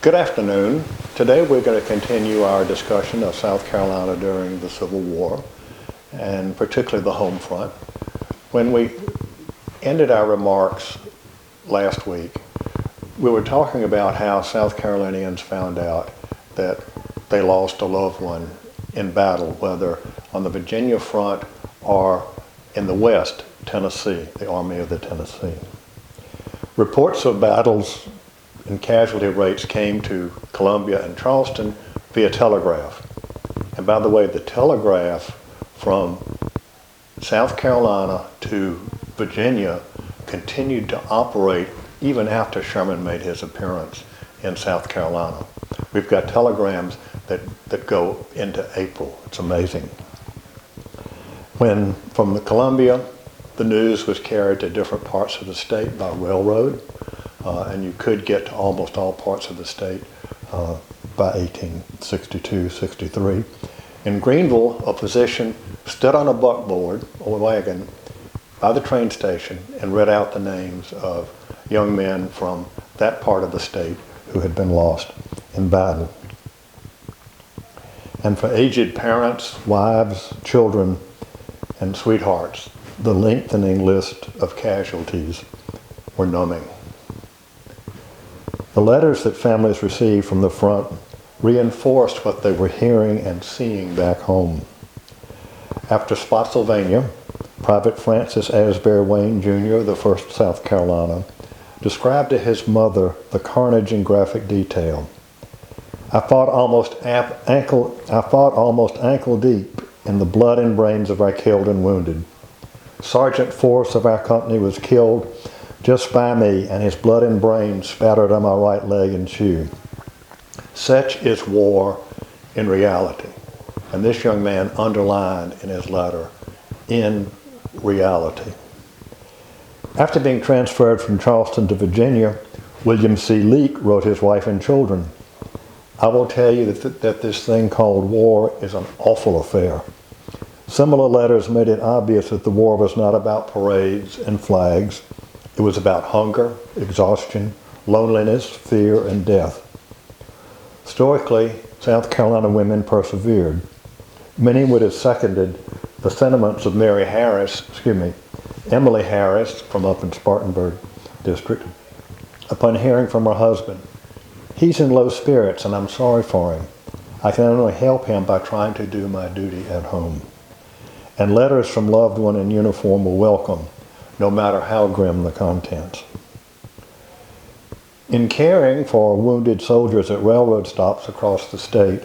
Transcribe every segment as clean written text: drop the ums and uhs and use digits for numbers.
Good afternoon. Today we're going to continue our discussion of South Carolina during the Civil War, and particularly the home front. When we ended our remarks last week, we were talking about how South Carolinians found out that they lost a loved one in battle, whether on the Virginia front or in the West, Tennessee, the Army of the Tennessee. Reports of battles and casualty rates came to Columbia and Charleston via telegraph. And by the way, the telegraph from South Carolina to Virginia continued to operate even after Sherman made his appearance in South Carolina. We've got telegrams that go into April. It's amazing. When from the Columbia, the news was carried to different parts of the state by railroad, and you could get to almost all parts of the state by 1862, 63. In Greenville, a physician stood on a buckboard or wagon by the train station and read out the names of young men from that part of the state who had been lost in battle. And for aged parents, wives, children, and sweethearts, the lengthening list of casualties were numbing. The letters that families received from the front reinforced what they were hearing and seeing back home. After Spotsylvania, Private Francis Asbury Wayne Jr., the 1st South Carolina, described to his mother the carnage in graphic detail. I fought almost ankle deep in the blood and brains of our killed and wounded. Sergeant Force of our company was killed just by me, and his blood and brains spattered on my right leg and shoe. Such is war in reality. And this young man underlined in his letter, in reality. After being transferred from Charleston to Virginia, William C. Leek wrote his wife and children, I will tell you that this thing called war is an awful affair. Similar letters made it obvious that the war was not about parades and flags. It was about hunger, exhaustion, loneliness, fear, and death. Stoically, South Carolina women persevered. Many would have seconded the sentiments of Emily Harris from up in Spartanburg district, upon hearing from her husband, he's in low spirits and I'm sorry for him. I can only help him by trying to do my duty at home. And letters from loved one in uniform were welcome, no matter how grim the contents. In caring for wounded soldiers at railroad stops across the state,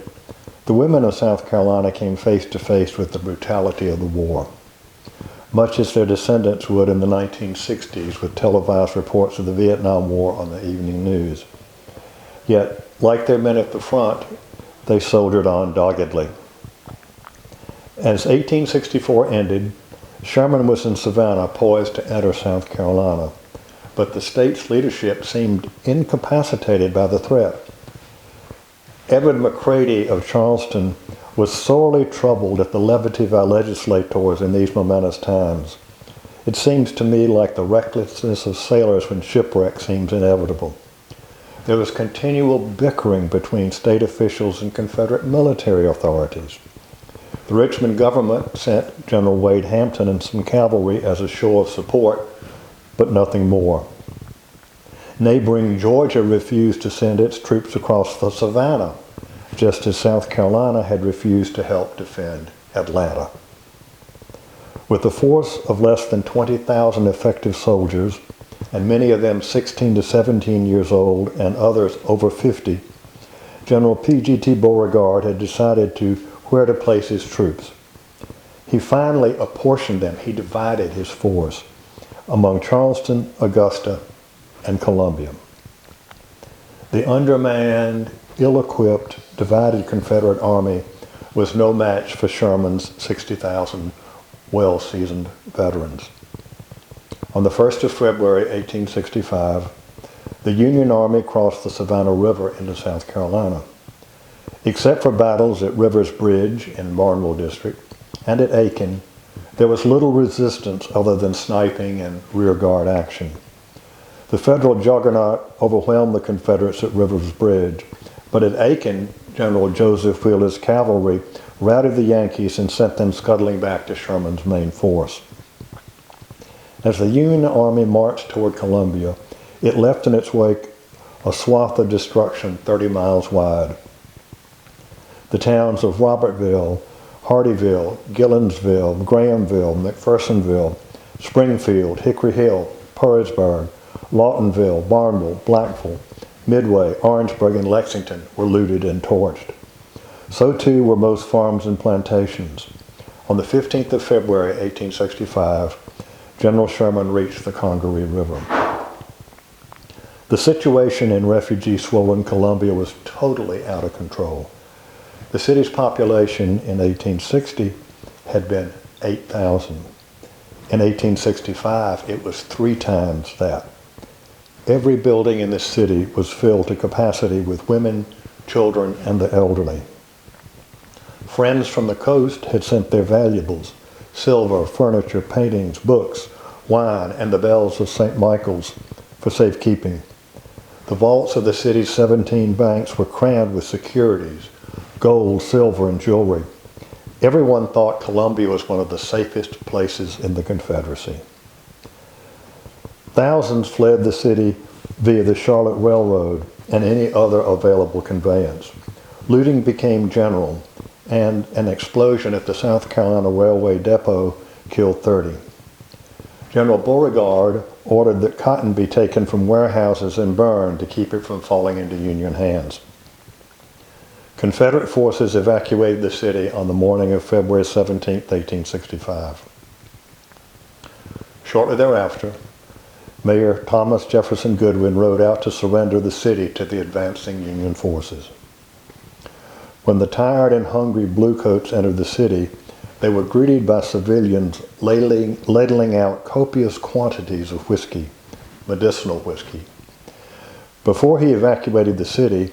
the women of South Carolina came face to face with the brutality of the war, much as their descendants would in the 1960s with televised reports of the Vietnam War on the evening news. Yet, like their men at the front, they soldiered on doggedly. As 1864 ended, Sherman was in Savannah, poised to enter South Carolina, but the state's leadership seemed incapacitated by the threat. Edward McCready of Charleston was sorely troubled at the levity of our legislators in these momentous times. It seems to me like the recklessness of sailors when shipwreck seems inevitable. There was continual bickering between state officials and Confederate military authorities. The Richmond government sent General Wade Hampton and some cavalry as a show of support, but nothing more. Neighboring Georgia refused to send its troops across the Savannah, just as South Carolina had refused to help defend Atlanta. With a force of less than 20,000 effective soldiers, and many of them 16 to 17 years old and others over 50, General P.G.T. Beauregard had decided where to place his troops. He finally apportioned them. He divided his force among Charleston, Augusta, and Columbia. The undermanned, ill-equipped, divided Confederate army was no match for Sherman's 60,000 well-seasoned veterans. On the 1st of February, 1865, the Union Army crossed the Savannah River into South Carolina. Except for battles at Rivers Bridge in Barnwell District and at Aiken, there was little resistance other than sniping and rear guard action. The Federal juggernaut overwhelmed the Confederates at Rivers Bridge, but at Aiken, General Joseph Wheeler's cavalry routed the Yankees and sent them scuttling back to Sherman's main force. As the Union Army marched toward Columbia, it left in its wake a swath of destruction 30 miles wide. The towns of Robertville, Hardyville, Gillensville, Grahamville, McPhersonville, Springfield, Hickory Hill, Purrisburg, Lawtonville, Barnwell, Blackville, Midway, Orangeburg, and Lexington were looted and torched. So too were most farms and plantations. On the 15th of February, 1865, General Sherman reached the Congaree River. The situation in refugee-swollen Columbia was totally out of control. The city's population in 1860 had been 8,000. In 1865, it was 3 times that. Every building in the city was filled to capacity with women, children, and the elderly. Friends from the coast had sent their valuables, silver, furniture, paintings, books, wine, and the bells of St. Michael's for safekeeping. The vaults of the city's 17 banks were crammed with securities, gold, silver, and jewelry. Everyone thought Columbia was one of the safest places in the Confederacy. Thousands fled the city via the Charlotte Railroad and any other available conveyance. Looting became general, and an explosion at the South Carolina Railway depot killed 30. General Beauregard ordered that cotton be taken from warehouses and burned to keep it from falling into Union hands. Confederate forces evacuated the city on the morning of February 17, 1865. Shortly thereafter, Mayor Thomas Jefferson Goodwin rode out to surrender the city to the advancing Union forces. When the tired and hungry bluecoats entered the city, they were greeted by civilians ladling out copious quantities of whiskey, medicinal whiskey. Before he evacuated the city,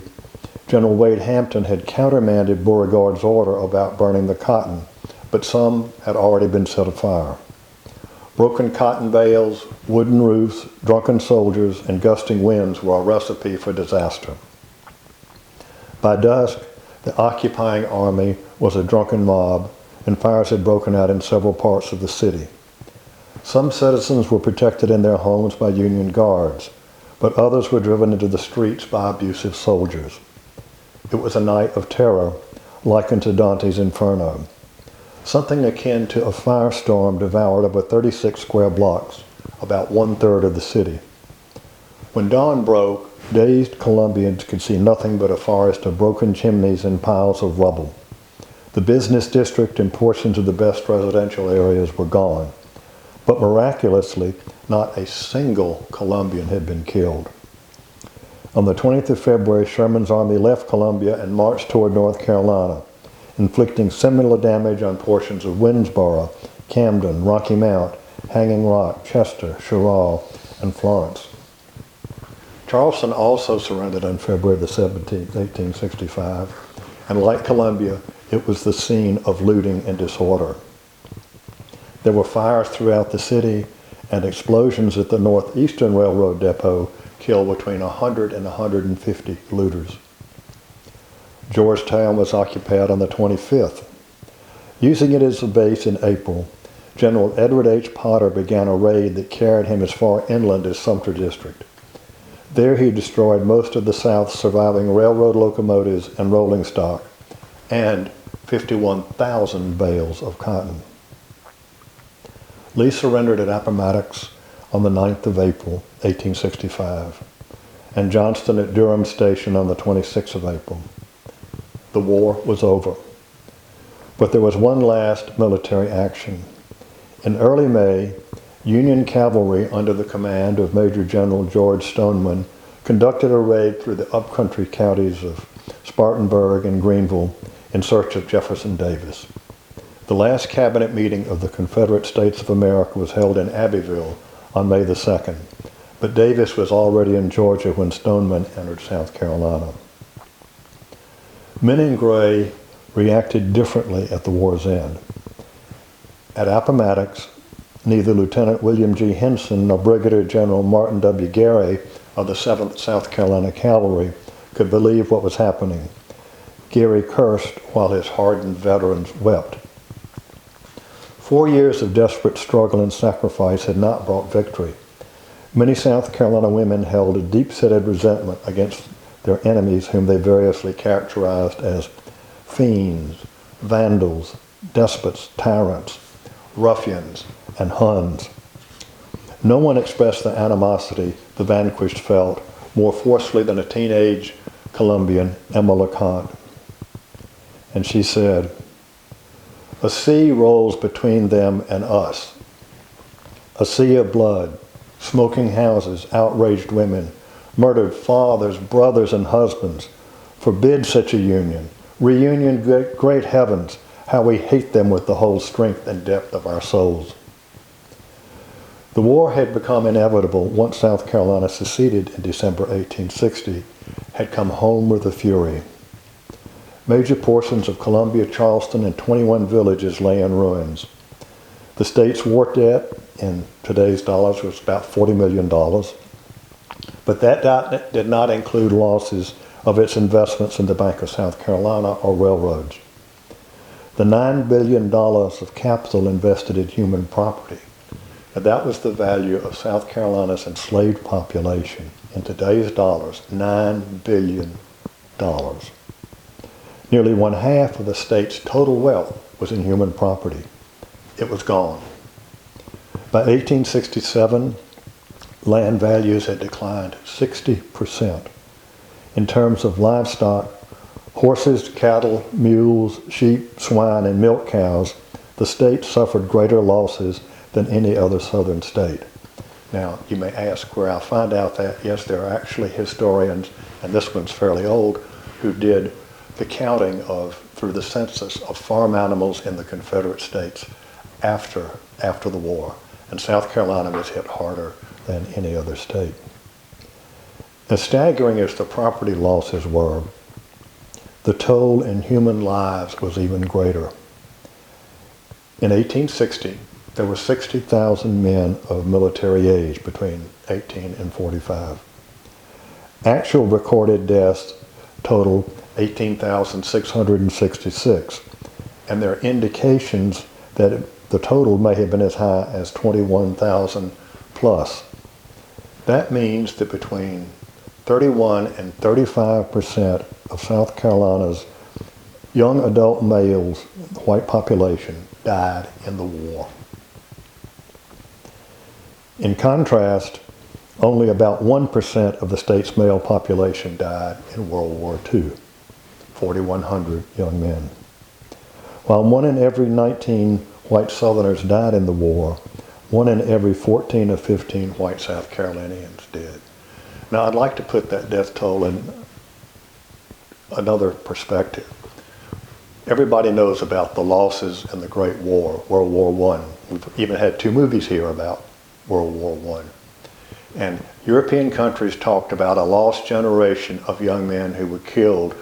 General Wade Hampton had countermanded Beauregard's order about burning the cotton, but some had already been set afire. Broken cotton bales, wooden roofs, drunken soldiers, and gusting winds were a recipe for disaster. By dusk, the occupying army was a drunken mob, and fires had broken out in several parts of the city. Some citizens were protected in their homes by Union guards, but others were driven into the streets by abusive soldiers. It was a night of terror, likened to Dante's Inferno. Something akin to a firestorm devoured over 36 square blocks, about 1/3 of the city. When dawn broke, dazed Columbians could see nothing but a forest of broken chimneys and piles of rubble. The business district and portions of the best residential areas were gone, but miraculously, not a single Columbian had been killed. On the 20th of February, Sherman's Army left Columbia and marched toward North Carolina, inflicting similar damage on portions of Winnsboro, Camden, Rocky Mount, Hanging Rock, Chester, Cheraw, and Florence. Charleston also surrendered on February the 17th, 1865, and like Columbia, it was the scene of looting and disorder. There were fires throughout the city, and explosions at the Northeastern Railroad depot killed between 100 and 150 looters. Georgetown was occupied on the 25th. Using it as a base in April, General Edward H. Potter began a raid that carried him as far inland as Sumter District. There he destroyed most of the South's surviving railroad locomotives and rolling stock, and 51,000 bales of cotton. Lee surrendered at Appomattox on the 9th of April, 1865, and Johnston at Durham Station on the 26th of April. The war was over. But there was one last military action. In early May, Union cavalry under the command of Major General George Stoneman conducted a raid through the upcountry counties of Spartanburg and Greenville in search of Jefferson Davis. The last cabinet meeting of the Confederate States of America was held in Abbeville on May the 2nd, but Davis was already in Georgia when Stoneman entered South Carolina. Men in gray reacted differently at the war's end. At Appomattox, Neither Lieutenant William G. Henson nor Brigadier General Martin W. Gary of the 7th South Carolina Cavalry could believe what was happening. Gary cursed while his hardened veterans wept. 4 years of desperate struggle and sacrifice had not brought victory. Many South Carolina women held a deep-seated resentment against their enemies, whom they variously characterized as fiends, vandals, despots, tyrants, ruffians, and Huns. No one expressed the animosity the vanquished felt more forcefully than a teenage Colombian, Emma LeConte. And she said, "A sea rolls between them and us. A sea of blood, smoking houses, outraged women, murdered fathers, brothers, and husbands. Forbid such a union. Reunion, great heavens, how we hate them with the whole strength and depth of our souls." The war had become inevitable once South Carolina seceded in December 1860, had come home with a fury. Major portions of Columbia, Charleston, and 21 villages lay in ruins. The state's war debt in today's dollars was about $40 million, but that did not include losses of its investments in the Bank of South Carolina or railroads. The $9 billion of capital invested in human property. And that was the value of South Carolina's enslaved population. In today's dollars, $9 billion. Nearly one half of the state's total wealth was in human property. It was gone. By 1867, land values had declined 60%. In terms of livestock, horses, cattle, mules, sheep, swine, and milk cows, the state suffered greater losses than any other southern state. Now, you may ask where I'll find out that. Yes, there are actually historians, and this one's fairly old, who did the counting through the census of farm animals in the Confederate States after the war. And South Carolina was hit harder than any other state. As staggering as the property losses were, the toll in human lives was even greater. In 1860, there were 60,000 men of military age between 18 and 45. Actual recorded deaths totaled 18,666, and there are indications that the total may have been as high as 21,000 plus. That means that between 31 and 35% of South Carolina's young adult males, the white population, died in the war. In contrast, only about 1% of the state's male population died in World War II, 4,100 young men. While 1 in every 19 white Southerners died in the war, 1 in every 14 or 15 white South Carolinians did. Now, I'd like to put that death toll in another perspective. Everybody knows about the losses in the Great War, World War I. We've even had 2 movies here about World War I. And European countries talked about a lost generation of young men who were killed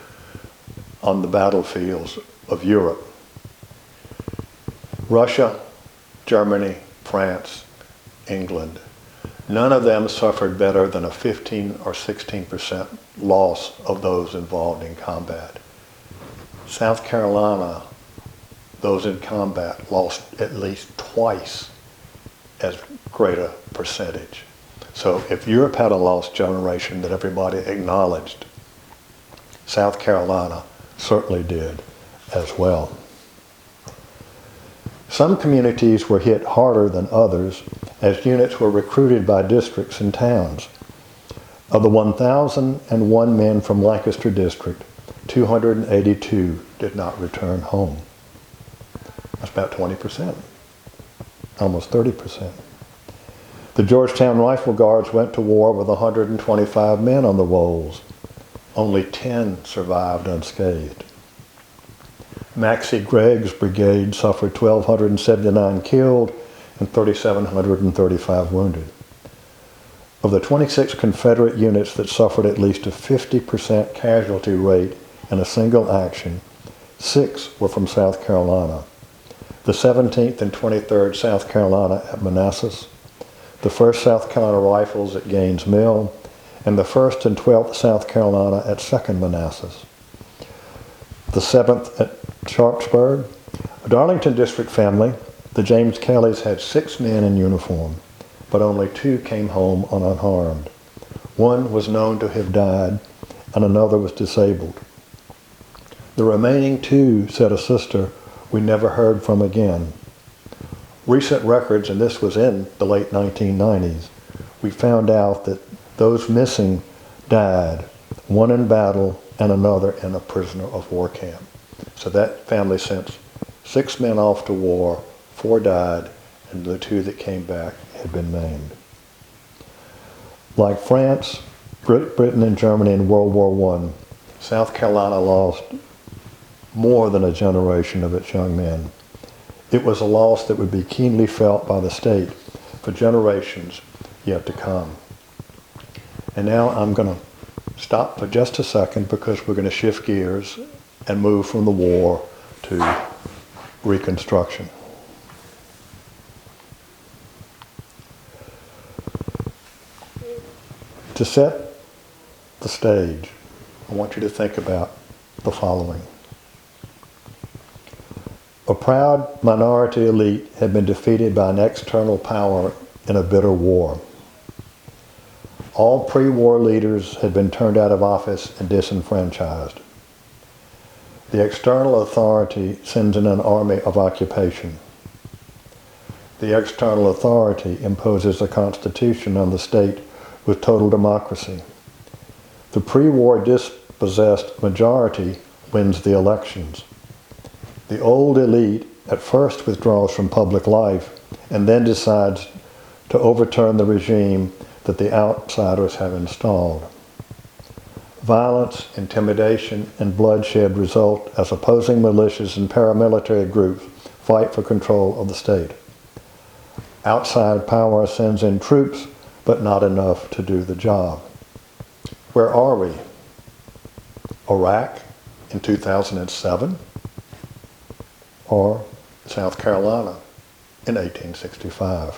on the battlefields of Europe. Russia, Germany, France, England. None of them suffered better than a 15 or 16% loss of those involved in combat. South Carolina, those in combat lost at least twice as great a percentage. So if Europe had a lost generation that everybody acknowledged, South Carolina certainly did as well. Some communities were hit harder than others as units were recruited by districts and towns. Of the 1,001 men from Lancaster District, 282 did not return home. That's about 20%, almost 30%. The Georgetown Rifle Guards went to war with 125 men on the rolls. Only 10 survived unscathed. Maxie Gregg's brigade suffered 1,279 killed and 3,735 wounded. Of the 26 Confederate units that suffered at least a 50% casualty rate in a single action, 6 were from South Carolina. the 17th and 23rd South Carolina at Manassas, the 1st South Carolina Rifles at Gaines Mill, and the 1st and 12th South Carolina at 2nd Manassas. The 7th at Sharpsburg. A Darlington District family, the James Kellys had 6 men in uniform, but only 2 came home unharmed. One was known to have died, and another was disabled. The remaining 2, said a sister, we never heard from again. Recent records, and this was in the late 1990s, we found out that those missing died, one in battle and another in a prisoner of war camp. So that family sent 6 men off to war, 4 died, and the 2 that came back had been maimed. Like France, Britain, and Germany in World War I, South Carolina lost more than a generation of its young men. It was a loss that would be keenly felt by the state for generations yet to come. And now I'm going to stop for just a second because we're going to shift gears and move from the war to Reconstruction. To set the stage, I want you to think about the following. A proud minority elite had been defeated by an external power in a bitter war. All pre-war leaders had been turned out of office and disenfranchised. The external authority sends in an army of occupation. The external authority imposes a constitution on the state with total democracy. The pre-war dispossessed majority wins the elections. The old elite at first withdraws from public life and then decides to overturn the regime that the outsiders have installed. Violence, intimidation, and bloodshed result as opposing militias and paramilitary groups fight for control of the state. Outside power sends in troops, but not enough to do the job. Where are we? Iraq in 2007? Or South Carolina in 1865.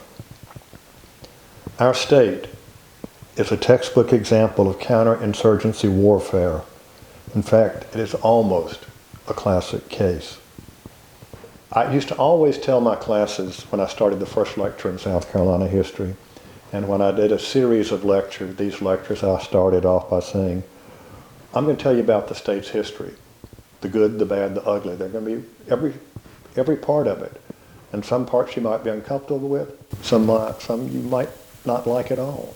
Our state is a textbook example of counterinsurgency warfare. In fact, it is almost a classic case. I used to always tell my classes when I started the first lecture in South Carolina history, and when I did a series of lectures, these lectures I started off by saying, I'm going to tell you about the state's history, the good, the bad, the ugly. They're going to be every part of it. And some parts you might be uncomfortable with, some you might not like at all.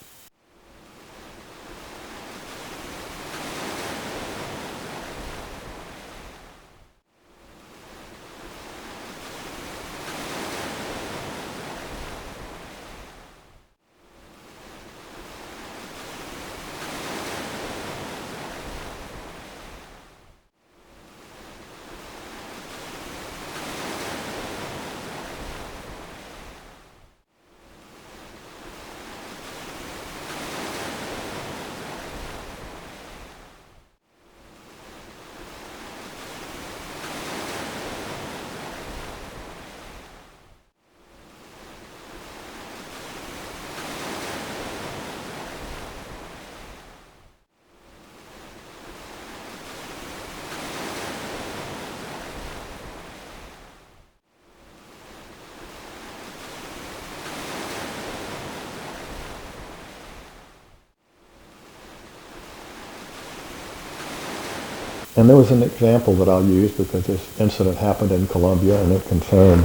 And there was an example that I'll use because this incident happened in Columbia and it concerned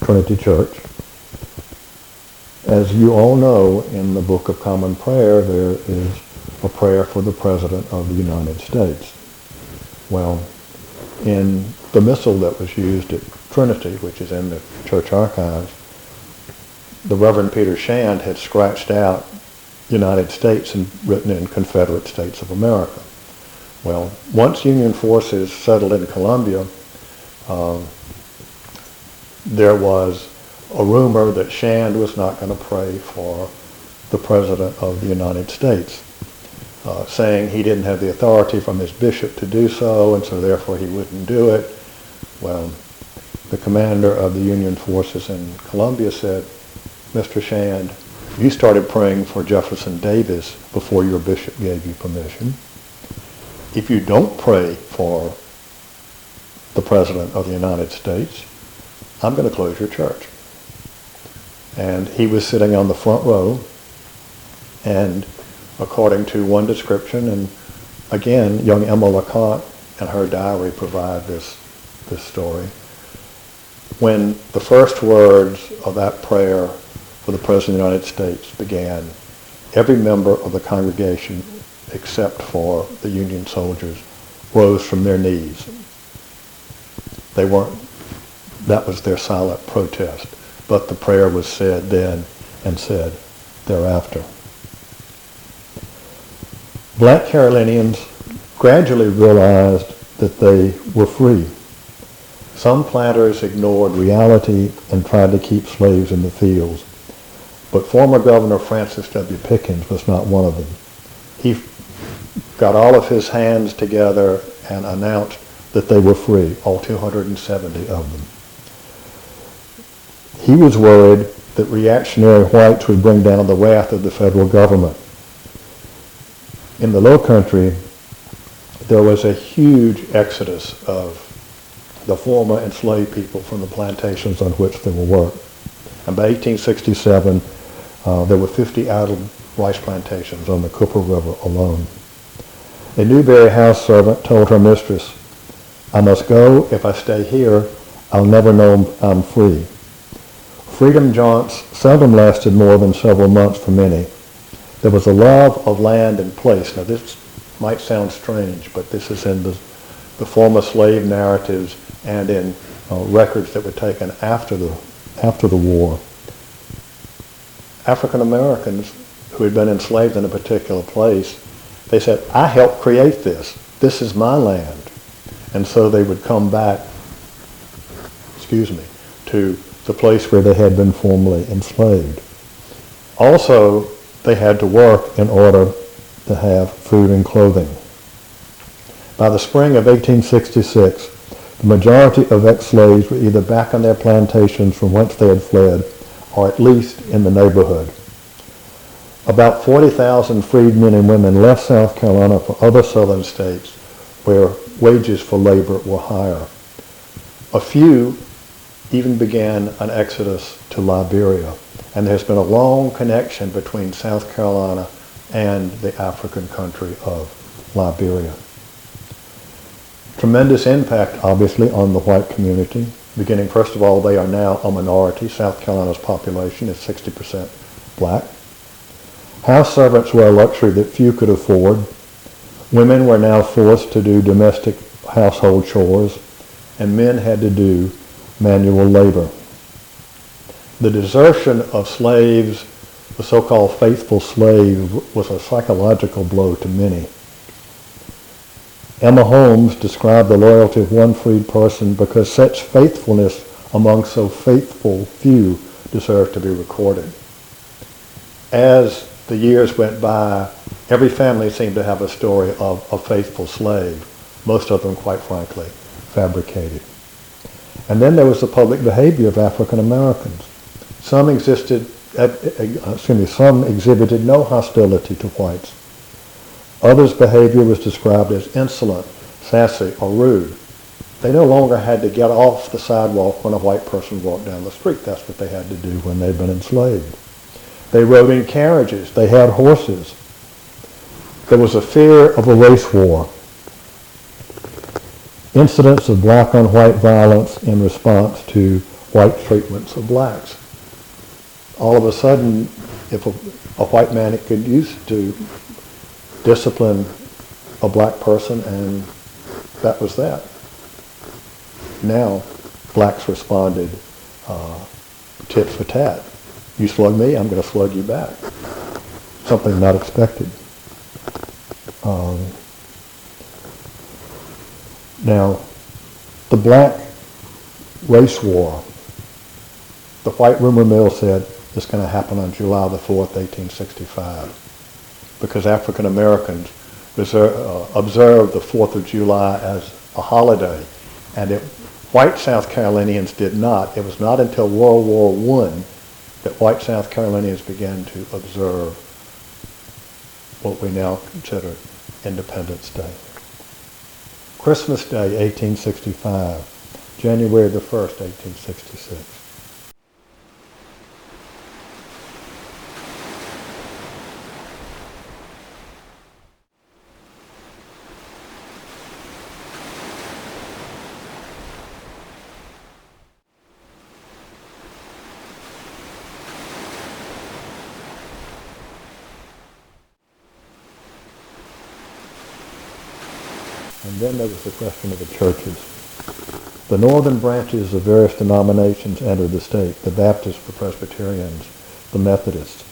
Trinity Church. As you all know, in the Book of Common Prayer, there is a prayer for the President of the United States. Well, in the missal that was used at Trinity, which is in the church archives, the Reverend Peter Shand had scratched out United States and written in Confederate States of America. Well, once Union forces settled in Columbia, there was a rumor that Shand was not going to pray for the President of the United States, saying he didn't have the authority from his bishop to do so, and so therefore he wouldn't do it. Well, the commander of the Union forces in Columbia said, "Mr. Shand, you started praying for Jefferson Davis before your bishop gave you permission. If you don't pray for the President of the United States, I'm going to close your church." And he was sitting on the front row, and according to one description, and again, young Emma LeConte and her diary provide this story, when the first words of that prayer for the President of the United States began, every member of the congregation, except for the Union soldiers, rose from their knees. They weren't, that was their silent protest, but the prayer was said then and said thereafter. Black Carolinians gradually realized that they were free. Some planters ignored reality and tried to keep slaves in the fields, but former Governor Francis W. Pickens was not one of them. He got all of his hands together and announced that they were free, all 270 of them. He was worried that reactionary whites would bring down the wrath of the federal government. In the Low Country, there was a huge exodus of the former enslaved people from the plantations on which they were worked. And by 1867, there were 50 idle rice plantations on the Cooper River alone. A Newberry house servant told her mistress, "I must go. If I stay here, I'll never know I'm free." Freedom jaunts seldom lasted more than several months for many. There was a love of land and place. Now this might sound strange, but this is in the former slave narratives and in records that were taken after the war. African Americans who had been enslaved in a particular place, they said, "I helped create this. This is my land." And so they would come back, to the place where they had been formerly enslaved. Also, they had to work in order to have food and clothing. By the spring of 1866, the majority of ex-slaves were either back on their plantations from whence they had fled, or at least in the neighborhood. About 40,000 freed men and women left South Carolina for other southern states where wages for labor were higher. A few even began an exodus to Liberia, and there's been a long connection between South Carolina and the African country of Liberia. Tremendous impact, obviously, on the white community. Beginning, first of all, they are now a minority. South Carolina's population is 60% black. House servants were a luxury that few could afford. Women were now forced to do domestic household chores, and men had to do manual labor. The desertion of slaves, the so-called faithful slave, was a psychological blow to many. Emma Holmes described the loyalty of one freed person because such faithfulness among so faithful few deserved to be recorded. As the years went by, every family seemed to have a story of a faithful slave, most of them, quite frankly, fabricated. And then there was the public behavior of African Americans. Some exhibited no hostility to whites. Others' behavior was described as insolent, sassy, or rude. They no longer had to get off the sidewalk when a white person walked down the street. That's what they had to do when they'd been enslaved. They rode in carriages. They had horses. There was a fear of a race war. Incidents of black-on-white violence in response to white treatments of blacks. All of a sudden, if a white man could use to discipline a black person, and that was that. Now, blacks responded tit for tat. You slug me, I'm going to slug you back. Something not expected. Now, the black race war, the white rumor mill said it's going to happen on July the 4th, 1865, because African Americans observed the 4th of July as a holiday, and it White South Carolinians did not. It was not until World War I that white South Carolinians began to observe what we now consider Independence Day. Christmas Day, 1865. January the 1st, 1866. And then there was the question of the churches. The northern branches of various denominations entered the state, the Baptists, the Presbyterians, the Methodists.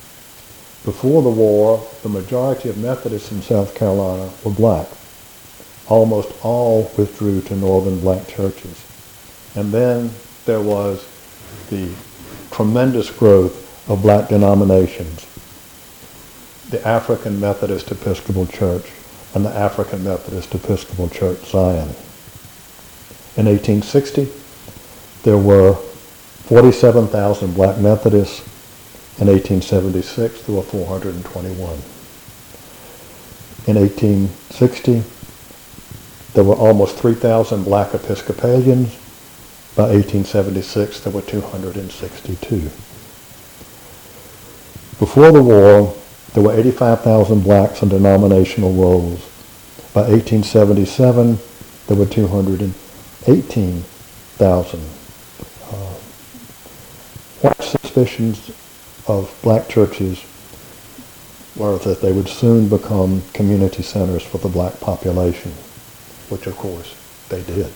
Before the war, the majority of Methodists in South Carolina were black. Almost all withdrew to northern black churches. And then there was the tremendous growth of black denominations, the African Methodist Episcopal Church and the African Methodist Episcopal Church Zion. In 1860, there were 47,000 black Methodists. In 1876, there were 421. In 1860, there were almost 3,000 black Episcopalians. By 1876, there were 262. Before the war, there were 85,000 blacks in denominational roles. By 1877, there were 218,000. White suspicions of black churches were that they would soon become community centers for the black population, which of course they did.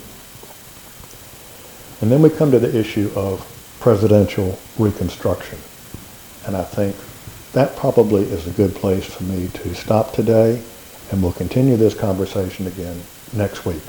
And then we come to the issue of presidential reconstruction. And I think that probably is a good place for me to stop today, and we'll continue this conversation again next week.